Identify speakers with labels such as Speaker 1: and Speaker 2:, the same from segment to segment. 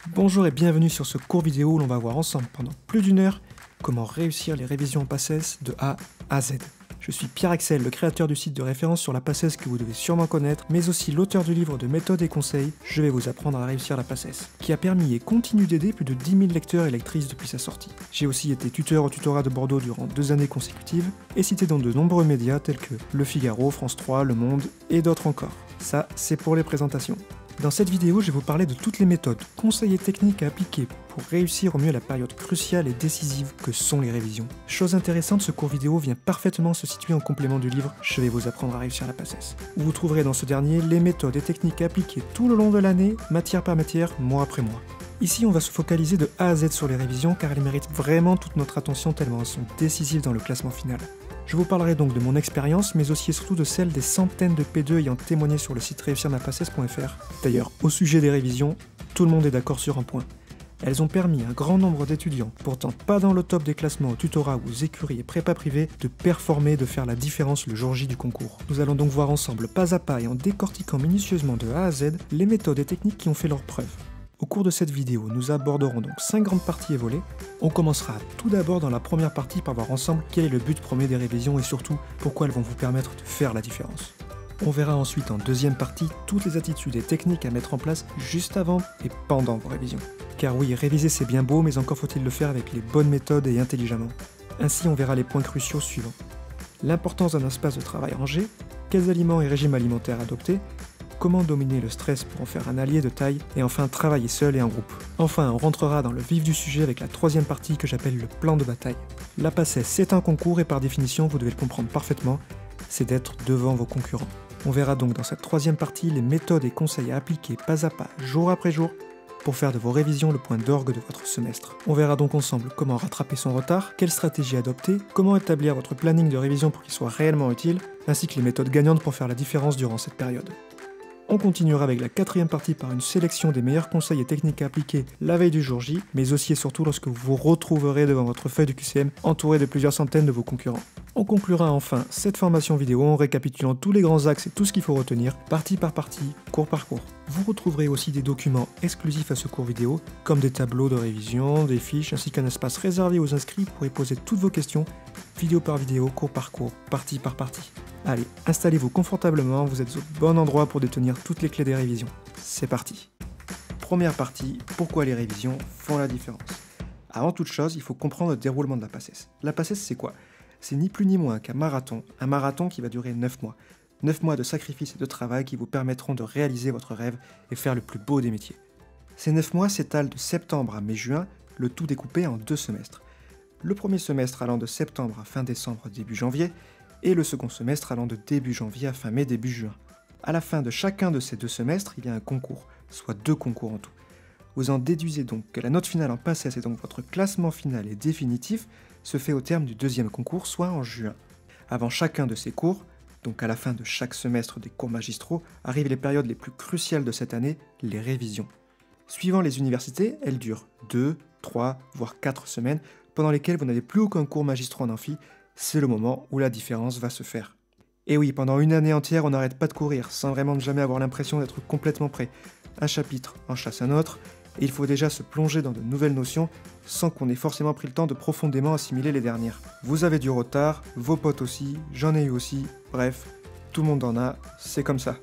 Speaker 1: Bonjour et bienvenue sur ce court vidéo où l'on va voir ensemble pendant plus d'une heure comment réussir les révisions en PACES de A à Z. Je suis Pierre-Axel, le créateur du site de référence sur la PACES que vous devez sûrement connaître, mais aussi l'auteur du livre de méthodes et conseils « Je vais vous apprendre à réussir la PACES », qui a permis et continue d'aider plus de 10 000 lecteurs et lectrices depuis sa sortie. J'ai aussi été tuteur au tutorat de Bordeaux durant 2 années consécutives et cité dans de nombreux médias tels que Le Figaro, France 3, Le Monde et d'autres encore. Ça, c'est pour les présentations. Dans cette vidéo, je vais vous parler de toutes les méthodes, conseils et techniques à appliquer pour réussir au mieux la période cruciale et décisive que sont les révisions. Chose intéressante, ce court vidéo vient parfaitement se situer en complément du livre « Je vais vous apprendre à réussir la PACES », où vous trouverez dans ce dernier les méthodes et techniques à appliquer tout le long de l'année, matière par matière, mois après mois. Ici, on va se focaliser de A à Z sur les révisions car elles méritent vraiment toute notre attention tellement elles sont décisives dans le classement final. Je vous parlerai donc de mon expérience, mais aussi et surtout de celle des centaines de P2 ayant témoigné sur le site réussirmapaces.fr. D'ailleurs, au sujet des révisions, tout le monde est d'accord sur un point. Elles ont permis à un grand nombre d'étudiants, pourtant pas dans le top des classements au tutorat ou aux écuries et prépa privées, de performer et de faire la différence le jour J du concours. Nous allons donc voir ensemble, pas à pas et en décortiquant minutieusement de A à Z, les méthodes et techniques qui ont fait leurs preuves. Au cours de cette vidéo, nous aborderons donc 5 grandes parties et volets. On commencera tout d'abord dans la première partie par voir ensemble quel est le but premier des révisions et surtout pourquoi elles vont vous permettre de faire la différence. On verra ensuite en deuxième partie toutes les attitudes et techniques à mettre en place juste avant et pendant vos révisions. Car oui, réviser c'est bien beau, mais encore faut-il le faire avec les bonnes méthodes et intelligemment. Ainsi, on verra les points cruciaux suivants. L'importance d'un espace de travail rangé, quels aliments et régimes alimentaires adopter, comment dominer le stress pour en faire un allié de taille, et enfin travailler seul et en groupe. Enfin, on rentrera dans le vif du sujet avec la troisième partie que j'appelle le plan de bataille. La PACES, c'est un concours et par définition, vous devez le comprendre parfaitement, c'est d'être devant vos concurrents. On verra donc dans cette troisième partie les méthodes et conseils à appliquer pas à pas, jour après jour, pour faire de vos révisions le point d'orgue de votre semestre. On verra donc ensemble comment rattraper son retard, quelle stratégie adopter, comment établir votre planning de révision pour qu'il soit réellement utile, ainsi que les méthodes gagnantes pour faire la différence durant cette période. On continuera avec la quatrième partie par une sélection des meilleurs conseils et techniques à appliquer la veille du jour J, mais aussi et surtout lorsque vous vous retrouverez devant votre feuille de QCM entouré de plusieurs centaines de vos concurrents. On conclura enfin cette formation vidéo en récapitulant tous les grands axes et tout ce qu'il faut retenir, partie par partie, cours par cours. Vous retrouverez aussi des documents exclusifs à ce cours vidéo, comme des tableaux de révision, des fiches, ainsi qu'un espace réservé aux inscrits pour y poser toutes vos questions, vidéo par vidéo, cours par cours, partie par partie. Allez, installez-vous confortablement, vous êtes au bon endroit pour détenir toutes les clés des révisions. C'est parti. Première partie, pourquoi les révisions font la différence. Avant toute chose, il faut comprendre le déroulement de la PACES. La PACES, c'est quoi? C'est ni plus ni moins qu'un marathon qui va durer 9 mois. 9 mois de sacrifice et de travail qui vous permettront de réaliser votre rêve et faire le plus beau des métiers. Ces 9 mois s'étalent de septembre à mai-juin, le tout découpé en 2 semestres. Le premier semestre allant de septembre à fin décembre, début janvier, et le second semestre allant de début janvier à fin mai, début juin. À la fin de chacun de ces 2 semestres, il y a un concours, soit 2 concours en tout. Vous en déduisez donc que la note finale en PACES et donc votre classement final et définitif se fait au terme du deuxième concours, soit en juin. Avant chacun de ces cours, donc à la fin de chaque semestre des cours magistraux, arrivent les périodes les plus cruciales de cette année, les révisions. Suivant les universités, elles durent 2, 3, voire 4 semaines, pendant lesquelles vous n'avez plus aucun cours magistraux en amphi. C'est le moment où la différence va se faire. Et oui, pendant une année entière, on n'arrête pas de courir, sans vraiment jamais avoir l'impression d'être complètement prêt. Un chapitre en chasse un autre, et il faut déjà se plonger dans de nouvelles notions, sans qu'on ait forcément pris le temps de profondément assimiler les dernières. Vous avez du retard, vos potes aussi, j'en ai eu aussi, bref, tout le monde en a, c'est comme ça.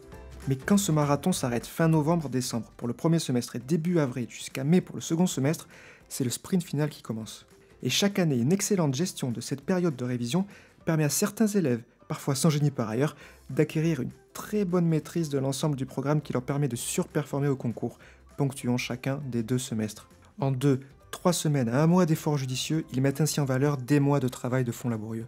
Speaker 1: Mais quand ce marathon s'arrête fin novembre-décembre pour le premier semestre et début avril jusqu'à mai pour le second semestre, c'est le sprint final qui commence. Et chaque année, une excellente gestion de cette période de révision permet à certains élèves, parfois sans génie par ailleurs, d'acquérir une très bonne maîtrise de l'ensemble du programme qui leur permet de surperformer au concours, ponctuant chacun des 2 semestres. En 2-3 semaines à 1 mois d'efforts judicieux, ils mettent ainsi en valeur des mois de travail de fond laborieux.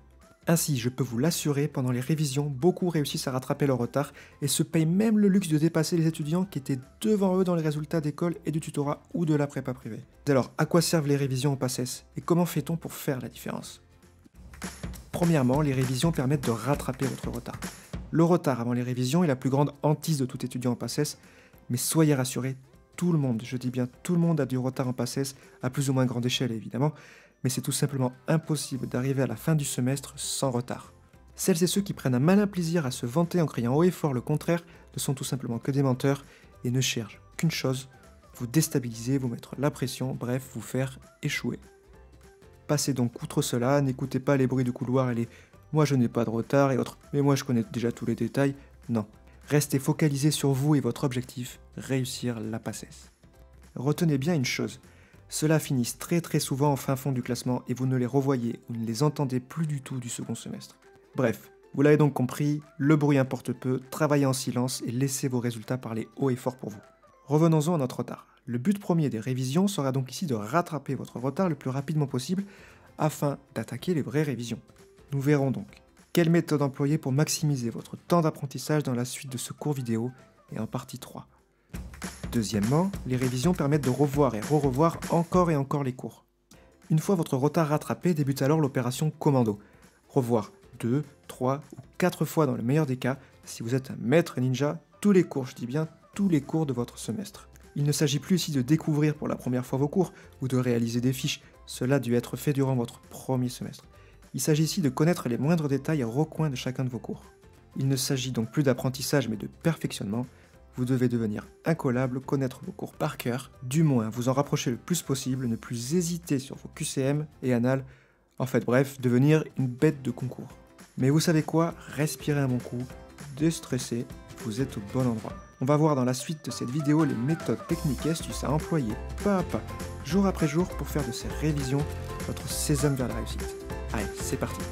Speaker 1: Ainsi, je peux vous l'assurer, pendant les révisions, beaucoup réussissent à rattraper leur retard et se payent même le luxe de dépasser les étudiants qui étaient devant eux dans les résultats d'école et du tutorat ou de la prépa privée. Alors, à quoi servent les révisions en PACES et comment fait-on pour faire la différence? Premièrement, les révisions permettent de rattraper votre retard. Le retard avant les révisions est la plus grande hantise de tout étudiant en PACES, mais soyez rassurés, tout le monde, je dis bien tout le monde a du retard en PACES, à plus ou moins grande échelle évidemment, mais c'est tout simplement impossible d'arriver à la fin du semestre sans retard. Celles et ceux qui prennent un malin plaisir à se vanter en criant haut et fort le contraire ne sont tout simplement que des menteurs et ne cherchent qu'une chose, vous déstabiliser, vous mettre la pression, bref, vous faire échouer. Passez donc outre cela, n'écoutez pas les bruits du couloir et les « moi je n'ai pas de retard » et autres « mais moi je connais déjà tous les détails », non. Restez focalisé sur vous et votre objectif, réussir la PACES. Retenez bien une chose, ceux-là finissent très souvent en fin fond du classement et vous ne les revoyez ou ne les entendez plus du tout du second semestre. Bref, vous l'avez donc compris, le bruit importe peu, travaillez en silence et laissez vos résultats parler haut et fort pour vous. Revenons-en à notre retard. Le but premier des révisions sera donc ici de rattraper votre retard le plus rapidement possible afin d'attaquer les vraies révisions. Nous verrons donc quelle méthode employer pour maximiser votre temps d'apprentissage dans la suite de ce cours vidéo et en partie 3. Deuxièmement, les révisions permettent de revoir et re-revoir encore et encore les cours. Une fois votre retard rattrapé, débute alors l'opération commando. Revoir 2, 3 ou 4 fois dans le meilleur des cas, si vous êtes un maître ninja, tous les cours, je dis bien tous les cours de votre semestre. Il ne s'agit plus ici de découvrir pour la première fois vos cours ou de réaliser des fiches, cela a dû être fait durant votre premier semestre. Il s'agit ici de connaître les moindres détails et recoins de chacun de vos cours. Il ne s'agit donc plus d'apprentissage mais de perfectionnement. Vous devez devenir incollable, connaître vos cours par cœur, du moins vous en rapprocher le plus possible, ne plus hésiter sur vos QCM et annales, en fait bref, devenir une bête de concours. Mais vous savez quoi? Respirez un bon coup, déstressez, vous êtes au bon endroit. On va voir dans la suite de cette vidéo les méthodes techniques et astuces à employer pas à pas, jour après jour pour faire de ces révisions votre sésame vers la réussite. Allez, c'est parti.